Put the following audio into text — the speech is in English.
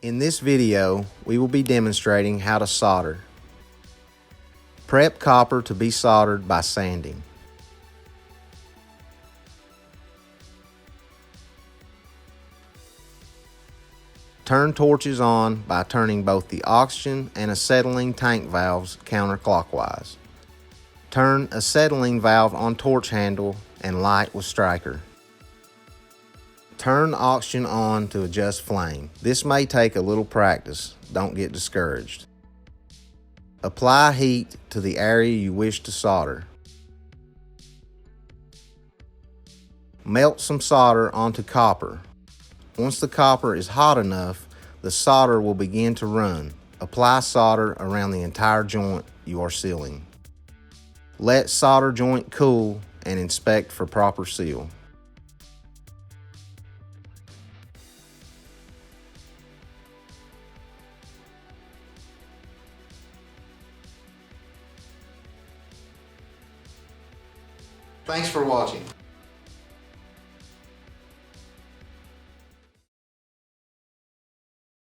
In this video, we will be demonstrating how to solder. Prep copper to be soldered by sanding. Turn torches on by turning both the oxygen and acetylene tank valves counterclockwise. Turn acetylene valve on torch handle and light with striker. Turn oxygen on to adjust flame. This may take a little practice. Don't get discouraged. Apply heat to the area you wish to solder. Melt some solder onto copper. Once the copper is hot enough, the solder will begin to run. Apply solder around the entire joint you are sealing. Let solder joint cool and inspect for proper seal. Thanks for watching.